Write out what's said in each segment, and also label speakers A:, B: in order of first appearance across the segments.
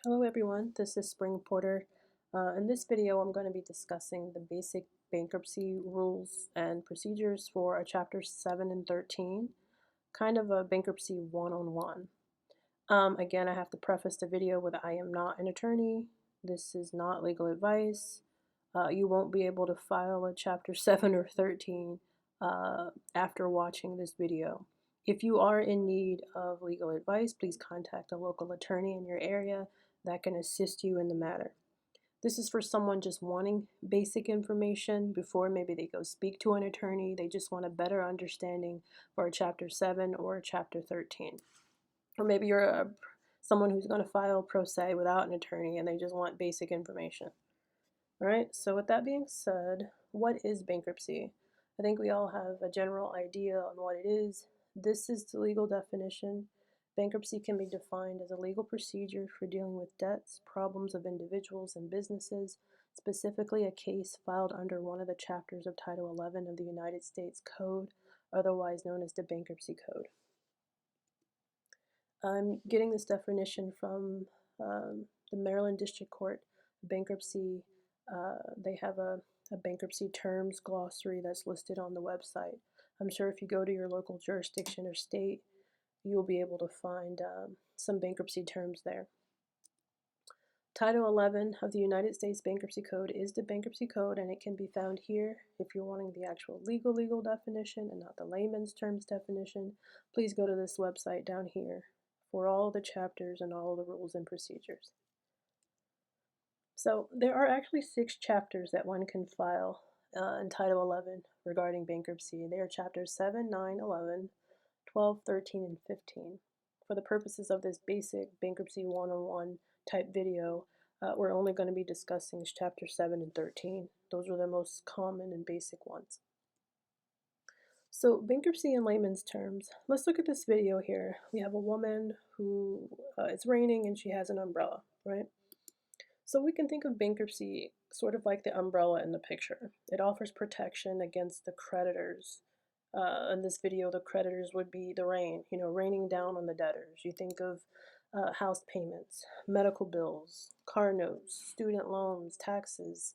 A: Hello everyone, this is Spring Porter. In this video I'm going to be discussing the basic bankruptcy rules and procedures for chapters 7 and 13, kind of a bankruptcy one-on-one. Again, I have to preface the video with I am not an attorney. This is not legal advice. You won't be able to file a chapter 7 or 13 after watching this video. If you are in need of legal advice, please contact a local attorney in your area that can assist you in the matter. This is for someone just wanting basic information before maybe they go speak to an attorney. They just want a better understanding for a chapter 7 or a chapter 13. Or maybe you're someone who's going to file pro se without an attorney and they just want basic information. All right, so with that being said, what is bankruptcy? I think we all have a general idea on what it is. This is the legal definition. Bankruptcy can be defined as a legal procedure for dealing with debts, problems of individuals and businesses, specifically a case filed under one of the chapters of Title 11 of the United States Code, otherwise known as the Bankruptcy Code. I'm getting this definition from the Maryland District Court Bankruptcy. They have a bankruptcy terms glossary that's listed on the website. I'm sure if you go to your local jurisdiction or state, you'll be able to find some bankruptcy terms there. Title 11 of the United States Bankruptcy Code is the Bankruptcy Code, and it can be found here. If you're wanting the actual legal definition and not the layman's terms definition, please go to this website down here for all the chapters and all the rules and procedures. So there are actually 6 chapters that one can file in Title 11 regarding bankruptcy. They are chapters 7, 9, 11, 12, 13, and 15. For the purposes of this basic bankruptcy one-on-one type video, we're only going to be discussing chapter 7 and 13. Those are the most common and basic ones. So bankruptcy in layman's terms, let's look at this video here. We have a woman who, it's raining and she has an umbrella, right? So we can think of bankruptcy sort of like the umbrella in the picture. It offers protection against the creditors. In this video, the creditors would be the rain, raining down on the debtors. You think of house payments, medical bills, car notes, student loans, taxes,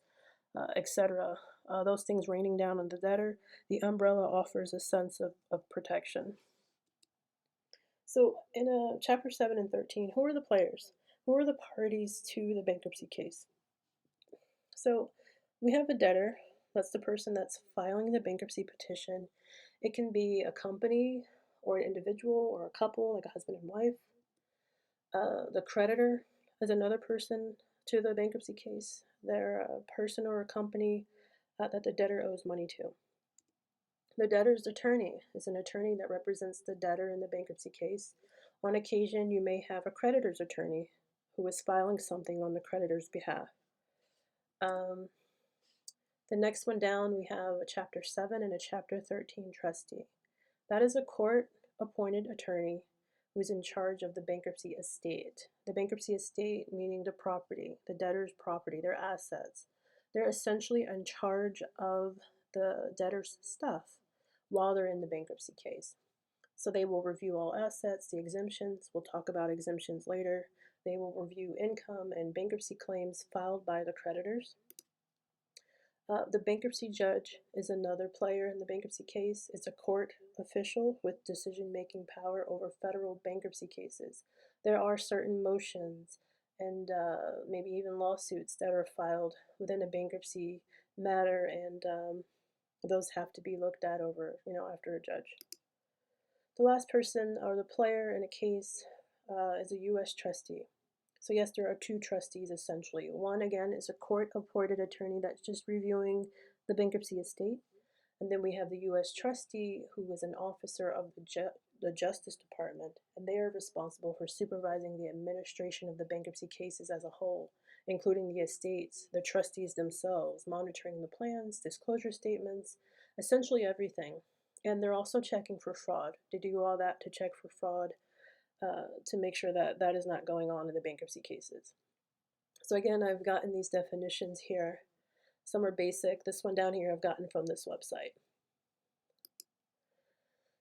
A: etc. Those things raining down on the debtor. The umbrella offers a sense of protection. So in chapter 7 and 13, who are the players? Who are the parties to the bankruptcy case? So we have a debtor. That's the person that's filing the bankruptcy petition. It can be a company or an individual or a couple, like a husband and wife. The creditor is another person to the bankruptcy case. They're a person or a company that the debtor owes money to. The debtor's attorney is an attorney that represents the debtor in the bankruptcy case. On occasion, you may have a creditor's attorney who is filing something on the creditor's behalf. The next one down, we have a Chapter 7 and a Chapter 13 trustee. That is a court-appointed attorney who is in charge of the bankruptcy estate. The bankruptcy estate meaning the property, the debtor's property, their assets. They're essentially in charge of the debtor's stuff while they're in the bankruptcy case. So they will review all assets, the exemptions. We'll talk about exemptions later. They will review income and bankruptcy claims filed by the creditors. The bankruptcy judge is another player in the bankruptcy case. It's a court official with decision-making power over federal bankruptcy cases. There are certain motions and maybe even lawsuits that are filed within a bankruptcy matter, and those have to be looked at over, after a judge. The last person or the player in a case is a U.S. trustee. So yes, there are 2 trustees essentially. One, again, is a court-appointed attorney that's just reviewing the bankruptcy estate. And then we have the U.S. trustee, who is an officer of the Justice Department, and they are responsible for supervising the administration of the bankruptcy cases as a whole, including the estates, the trustees themselves, monitoring the plans, disclosure statements, essentially everything. And they're also checking for fraud. They do all that to check for fraud, to make sure that that is not going on in the bankruptcy cases. So again, I've gotten these definitions here. Some are basic. This one down here I've gotten from this website.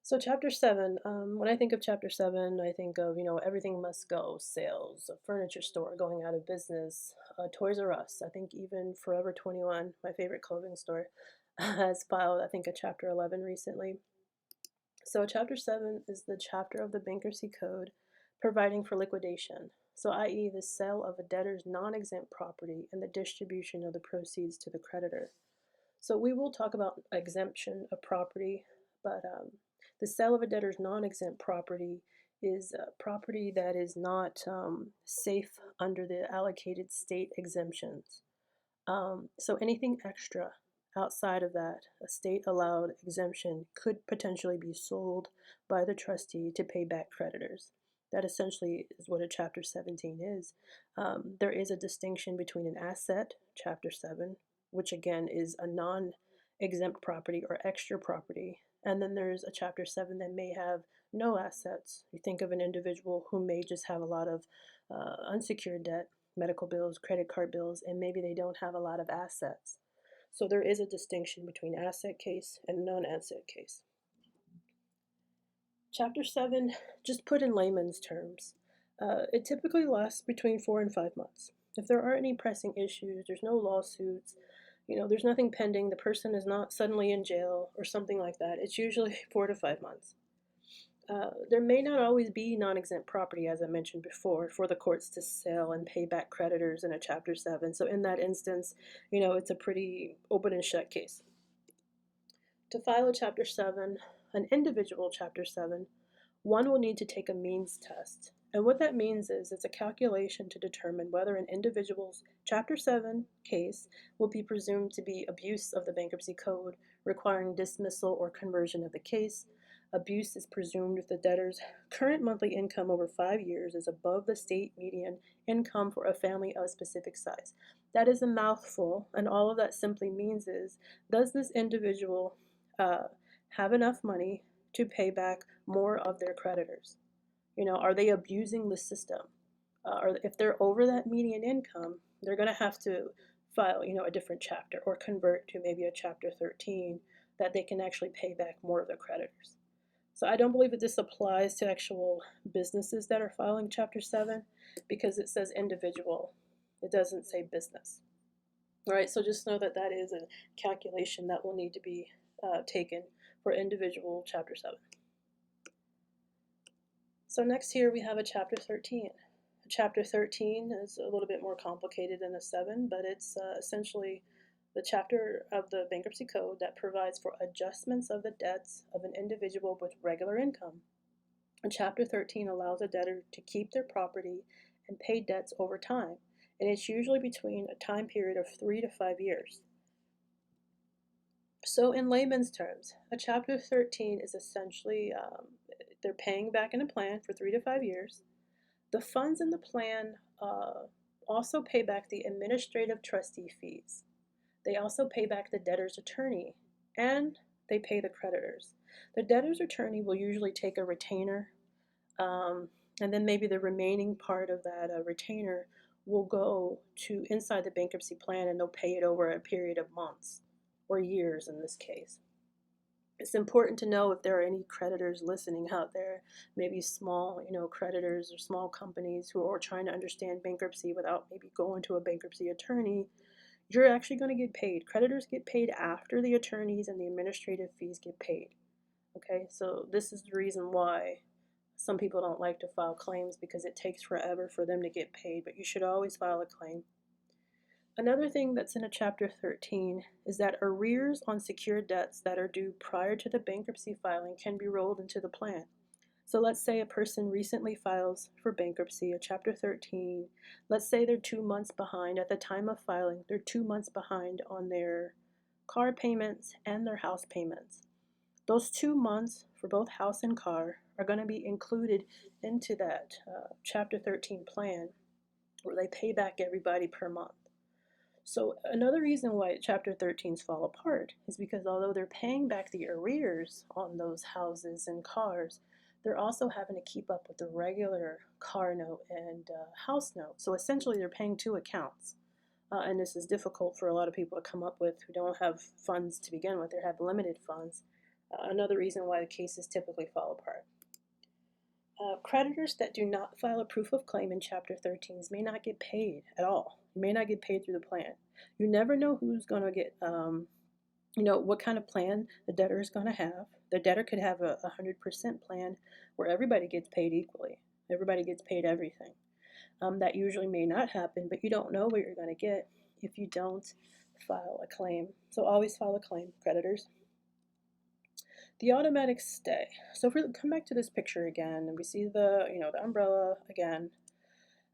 A: So chapter 7, when I think of chapter 7, I think of, everything must go, sales, a furniture store going out of business, Toys R Us. I think even Forever 21, my favorite clothing store, has filed, I think, a chapter 11 recently. So chapter 7 is the chapter of the Bankruptcy Code providing for liquidation. So i.e. the sale of a debtor's non-exempt property and the distribution of the proceeds to the creditor. So we will talk about exemption of property, but the sale of a debtor's non-exempt property is property that is not safe under the allocated state exemptions. So anything extra outside of that, a state-allowed exemption could potentially be sold by the trustee to pay back creditors. That essentially is what a Chapter 17 is. There is a distinction between an asset, Chapter 7, which again is a non-exempt property or extra property, and then there's a Chapter 7 that may have no assets. You think of an individual who may just have a lot of unsecured debt, medical bills, credit card bills, and maybe they don't have a lot of assets. So there is a distinction between asset case and non-asset case. Chapter 7, just put in layman's terms, it typically lasts between 4 and 5 months. If there aren't any pressing issues, there's no lawsuits, there's nothing pending, the person is not suddenly in jail or something like that, it's usually 4 to 5 months. There may not always be non-exempt property, as I mentioned before, for the courts to sell and pay back creditors in a Chapter 7. So in that instance, it's a pretty open and shut case. To file a Chapter 7, an individual Chapter 7, one will need to take a means test. And what that means is it's a calculation to determine whether an individual's Chapter 7 case will be presumed to be abuse of the Bankruptcy Code, requiring dismissal or conversion of the case. Abuse is presumed if the debtor's current monthly income over 5 years is above the state median income for a family of a specific size. That is a mouthful, and all of that simply means is, does this individual have enough money to pay back more of their creditors? Are they abusing the system? Or if they're over that median income, they're going to have to file, a different chapter or convert to maybe a Chapter 13 that they can actually pay back more of their creditors. So I don't believe that this applies to actual businesses that are filing Chapter 7 because it says individual. It doesn't say business. All right, so just know that that is a calculation that will need to be taken for individual Chapter 7. So next here we have a Chapter 13. Chapter 13 is a little bit more complicated than a 7, but it's essentially the chapter of the Bankruptcy Code that provides for adjustments of the debts of an individual with regular income. And Chapter 13 allows a debtor to keep their property and pay debts over time, and it's usually between a time period of 3 to 5 years. So in layman's terms, a Chapter 13 is essentially, they're paying back in a plan for 3 to 5 years. The funds in the plan also pay back the administrative trustee fees. They also pay back the debtor's attorney, and they pay the creditors. The debtor's attorney will usually take a retainer, and then maybe the remaining part of that retainer will go to inside the bankruptcy plan, and they'll pay it over a period of months or years in this case. It's important to know if there are any creditors listening out there, maybe small, creditors or small companies who are trying to understand bankruptcy without maybe going to a bankruptcy attorney. You're actually going to get paid. Creditors get paid after the attorneys and the administrative fees get paid. Okay, so this is the reason why some people don't like to file claims, because it takes forever for them to get paid, but you should always file a claim. Another thing that's in a Chapter 13 is that arrears on secured debts that are due prior to the bankruptcy filing can be rolled into the plan. So let's say a person recently files for bankruptcy, a Chapter 13. Let's say they're 2 months behind at the time of filing. They're 2 months behind on their car payments and their house payments. Those 2 months for both house and car are going to be included into that Chapter 13 plan, where they pay back everybody per month. So another reason why Chapter 13s fall apart is because although they're paying back the arrears on those houses and cars, they're also having to keep up with the regular car note and house note. So essentially they're paying 2 accounts. And this is difficult for a lot of people to come up with who don't have funds to begin with or have limited funds. Another reason why the cases typically fall apart. Creditors that do not file a proof of claim in Chapter 13 may not get paid at all. You may not get paid through the plan. You never know who's going to get, what kind of plan the debtor is going to have. The debtor could have a 100% plan where everybody gets paid equally. Everybody gets paid everything. That usually may not happen, but you don't know what you're going to get if you don't file a claim. So always file a claim, creditors. The automatic stay. So if we come back to this picture again, and we see the umbrella again.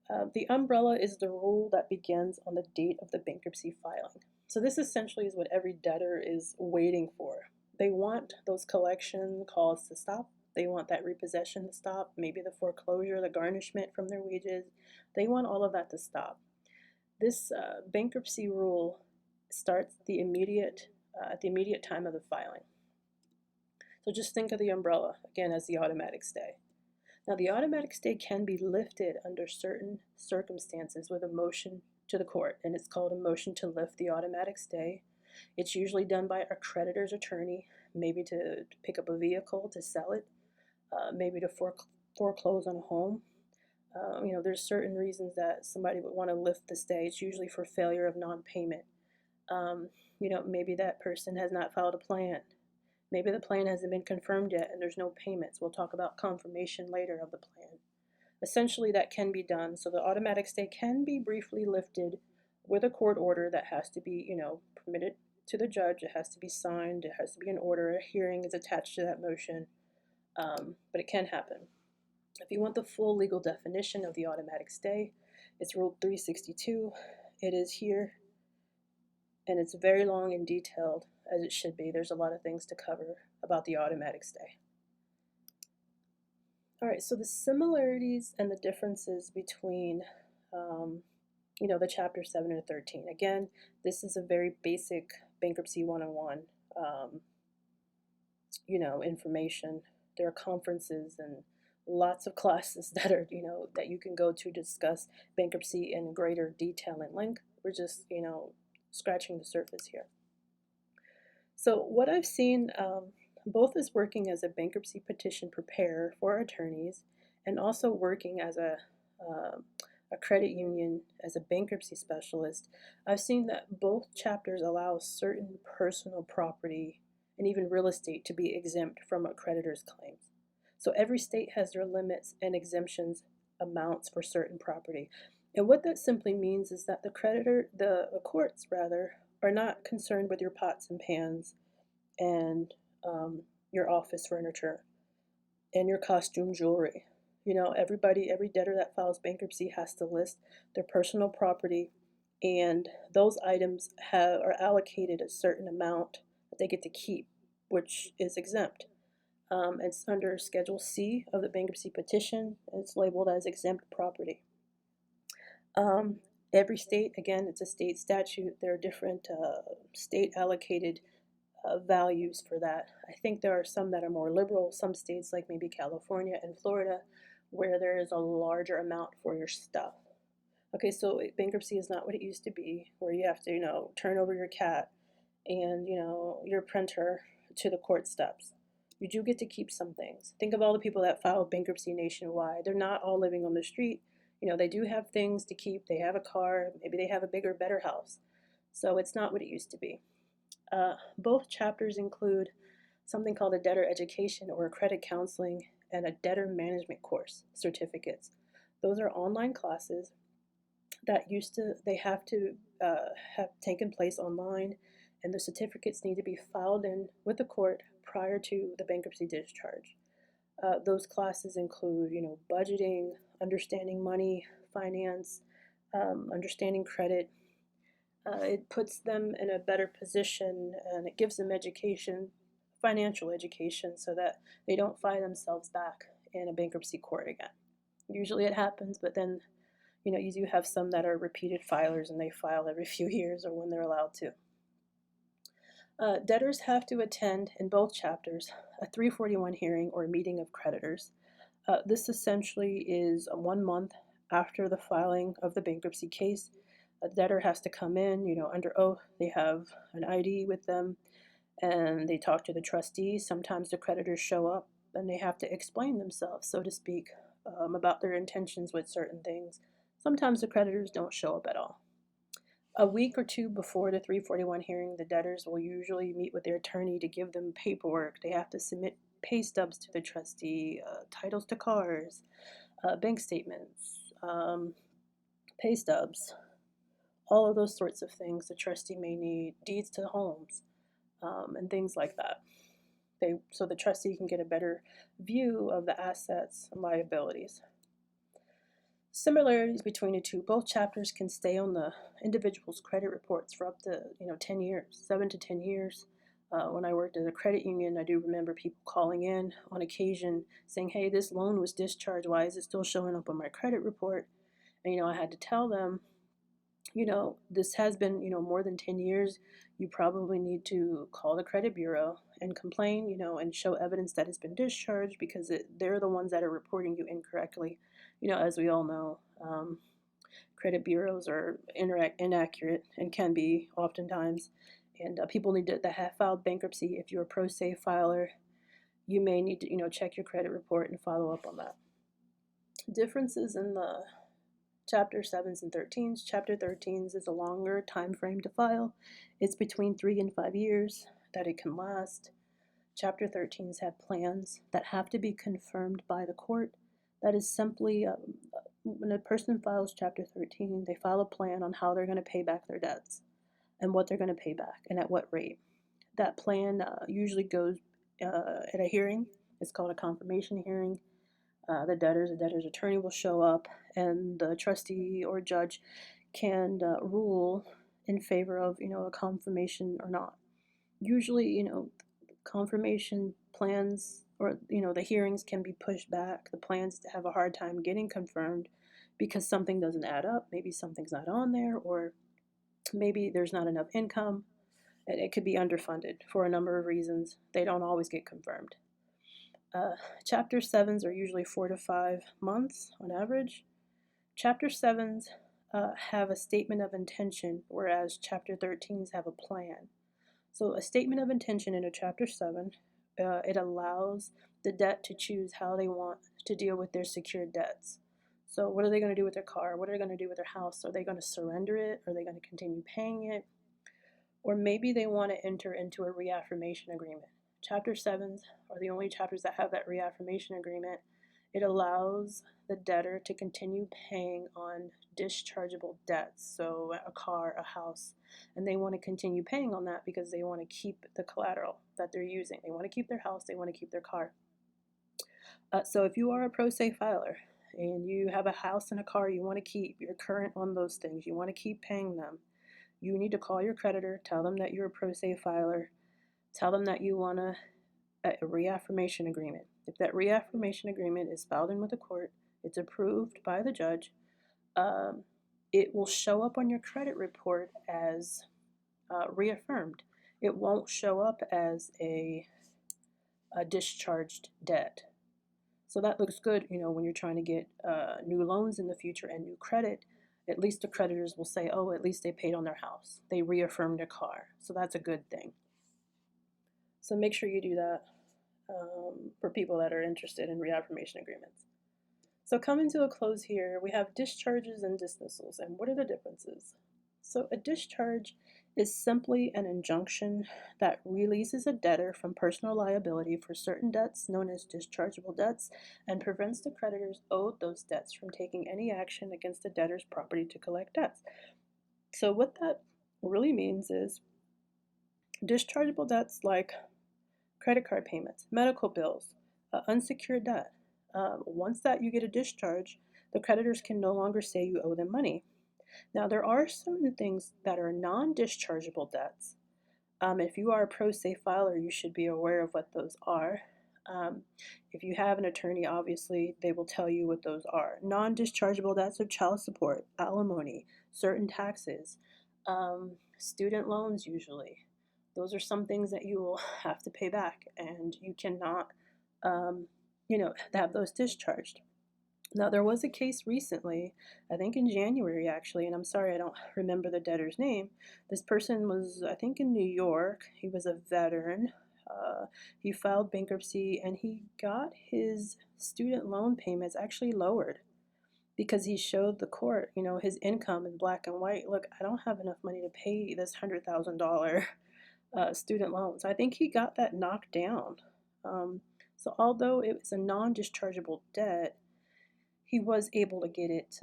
A: The umbrella is the rule that begins on the date of the bankruptcy filing. So this essentially is what every debtor is waiting for. They want those collection calls to stop. They want that repossession to stop, maybe the foreclosure, the garnishment from their wages. They want all of that to stop. This bankruptcy rule starts at the immediate time of the filing. So just think of the umbrella, again, as the automatic stay. Now, the automatic stay can be lifted under certain circumstances with a motion to the court, and it's called a motion to lift the automatic stay. It's usually done by a creditor's attorney, maybe to pick up a vehicle, to sell it, maybe to foreclose on a home. There's certain reasons that somebody would want to lift the stay. It's usually for failure of non-payment. Maybe that person has not filed a plan. Maybe the plan hasn't been confirmed yet and there's no payments. We'll talk about confirmation later of the plan. Essentially, that can be done. So the automatic stay can be briefly lifted with a court order that has to be, permitted to the judge. It has to be signed. It has to be an order. A hearing is attached to that motion. But it can happen. If you want the full legal definition of the automatic stay, it's Rule 362. It is here, and it's very long and detailed, as it should be. There's a lot of things to cover about the automatic stay. All right, so the similarities and the differences between, the Chapter 7 and 13. Again, this is a very basic Bankruptcy 101, information. There are conferences and lots of classes that are, that you can go to discuss bankruptcy in greater detail and length. We're just, scratching the surface here. So what I've seen, both as working as a bankruptcy petition preparer for attorneys and also working as a credit union as a bankruptcy specialist, I've seen that both chapters allow certain personal property and even real estate to be exempt from a creditor's claims. So every state has their limits and exemptions amounts for certain property. And what that simply means is that the courts are not concerned with your pots and pans and your office furniture and your costume jewelry. Every debtor that files bankruptcy has to list their personal property, and those items are allocated a certain amount that they get to keep, which is exempt. It's under Schedule C of the bankruptcy petition, and it's labeled as exempt property. Every state, again, it's a state statute. There are different state allocated values for that. I think there are some that are more liberal, some states like maybe California and Florida, where there is a larger amount for your stuff. Okay, so bankruptcy is not what it used to be, where you have to, turn over your cat and, your printer to the court steps. You do get to keep some things. Think of all the people that filed bankruptcy nationwide. They're not all living on the street. They do have things to keep. They have a car. Maybe they have a bigger, better house. So it's not what it used to be. Both chapters include something called a debtor education or credit counseling and a debtor management course certificates. Those are online classes that they have to have taken place online, and the certificates need to be filed in with the court prior to the bankruptcy discharge. Those classes include, budgeting, understanding money, finance, understanding credit. It puts them in a better position, and it gives them education, financial education, so that they don't find themselves back in a bankruptcy court again. Usually it happens, but then, you do have some that are repeated filers and they file every few years or when they're allowed to. Debtors have to attend, in both chapters, a 341 hearing or meeting of creditors. This essentially is 1 month after the filing of the bankruptcy case. A debtor has to come in, under oath. They have an ID with them, and they talk to the trustee. Sometimes the creditors show up and they have to explain themselves, so to speak, about their intentions with certain things. Sometimes the creditors don't show up at all. A week or two before the 341 hearing, the debtors will usually meet with their attorney to give them paperwork. They have to submit pay stubs to the trustee, titles to cars, bank statements, pay stubs, all of those sorts of things the trustee may need, deeds to homes, and things like that. So the trustee can get a better view of the assets and liabilities. Similarities between the two: both chapters can stay on the individual's credit reports for up to 10 years, 7 to 10 years. When I worked at a credit union, I do remember people calling in on occasion saying, "Hey, this loan was discharged. Why is it still showing up on my credit report?" And I had to tell them, this has been, more than 10 years. You probably need to call the credit bureau and complain, and show evidence that it's been discharged, because they're the ones that are reporting you incorrectly. As we all know, credit bureaus are inaccurate and can be oftentimes. And people need to that have filed bankruptcy. If you're a pro se filer, you may need to, check your credit report and follow up on that. Differences in the Chapter 7s and 13s. Chapter 13s is a longer time frame to file. It's between 3 and 5 years that it can last. Chapter 13s have plans that have to be confirmed by the court. That is simply when a person files Chapter 13, they file a plan on how they're going to pay back their debts and what they're going to pay back and at what rate. That plan usually goes at a hearing. It's called a confirmation hearing. The debtor's attorney will show up, and the trustee or judge can rule in favor of, a confirmation or not. Usually, confirmation plans or, the hearings can be pushed back. The plans have a hard time getting confirmed because something doesn't add up. Maybe something's not on there, or maybe there's not enough income. It could be underfunded for a number of reasons. They don't always get confirmed. Chapter 7s are usually 4 to 5 months on average. Chapter 7s have a statement of intention, whereas Chapter 13s have a plan. So a statement of intention in a Chapter 7, it allows the debt to choose how they want to deal with their secured debts. So what are they going to do with their car? What are they going to do with their house? Are they going to surrender it? Are they going to continue paying it? Or maybe they want to enter into a reaffirmation agreement. Chapter 7s are the only chapters that have that reaffirmation agreement. It allows the debtor to continue paying on dischargeable debts, so a car, a house, and they want to continue paying on that because they want to keep the collateral that they're using. They want to keep their house, they want to keep their car. So if you are a pro se filer and you have a house and a car you want to keep, you're current on those things, you want to keep paying them, you need to call your creditor, tell them that you're a pro se filer, tell them that you want a reaffirmation agreement. If that reaffirmation agreement is filed in with the court, it's approved by the judge, it will show up on your credit report as reaffirmed. It won't show up as a discharged debt. So that looks good, when you're trying to get new loans in the future and new credit. At least the creditors will say, oh, at least they paid on their house. They reaffirmed their car. So that's a good thing. So make sure you do that for people that are interested in reaffirmation agreements. So coming to a close here, we have discharges and dismissals. And what are the differences? So a discharge is simply an injunction that releases a debtor from personal liability for certain debts known as dischargeable debts and prevents the creditors owed those debts from taking any action against the debtor's property to collect debts. So what that really means is dischargeable debts like credit card payments, medical bills, unsecured debt. Once that you get a discharge, the creditors can no longer say you owe them money. Now, there are certain things that are non-dischargeable debts. If you are a pro se filer, you should be aware of what those are. If you have an attorney, obviously, they will tell you what those are. Non-dischargeable debts are child support, alimony, certain taxes, student loans usually. Those are some things that you will have to pay back, and you cannot, have those discharged. Now, there was a case recently, I think in January actually, and I'm sorry I don't remember the debtor's name. This person was, I think, in New York. He was a veteran. He filed bankruptcy and he got his student loan payments actually lowered because he showed the court, his income in black and white. Look, I don't have enough money to pay this $100,000 student loan. So I think he got that knocked down. So although it was a non-dischargeable debt, he was able to get it,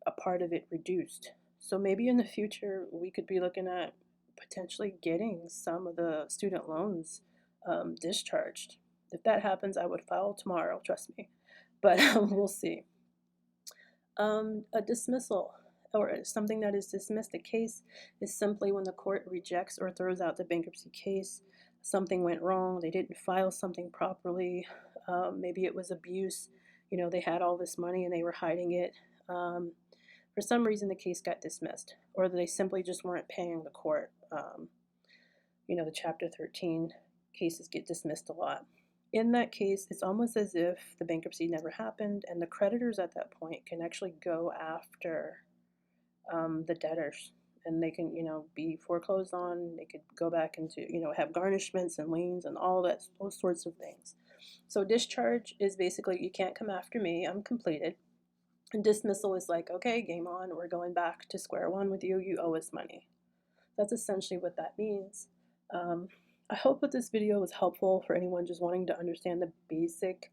A: a part of it reduced. So maybe in the future we could be looking at potentially getting some of the student loans discharged. If that happens, I would file tomorrow, trust me. But we'll see. A dismissal or something that is dismissed. A case is simply when the court rejects or throws out the bankruptcy case. Something went wrong, they didn't file something properly, maybe it was abuse, they had all this money and they were hiding it. For some reason, the case got dismissed, or they simply just weren't paying the court. The Chapter 13 cases get dismissed a lot. In that case, it's almost as if the bankruptcy never happened, and the creditors at that point can actually go after the debtors, and they can, be foreclosed on. They could go back into, have garnishments and liens and all that, those sorts of things. So discharge is basically, you can't come after me, I'm completed. And dismissal is like, okay, game on, we're going back to square one with you, you owe us money. That's essentially what that means. I hope that this video was helpful for anyone just wanting to understand the basic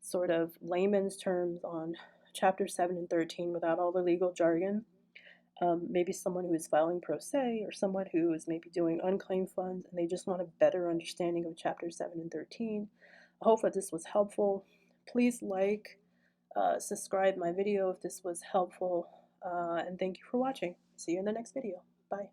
A: sort of layman's terms on Chapter 7 and 13 without all the legal jargon. Maybe someone who is filing pro se, or someone who is maybe doing unclaimed funds and they just want a better understanding of Chapter 7 and 13. I hope that this was helpful. Please like, subscribe my video if this was helpful, and thank you for watching. See you in the next video. Bye.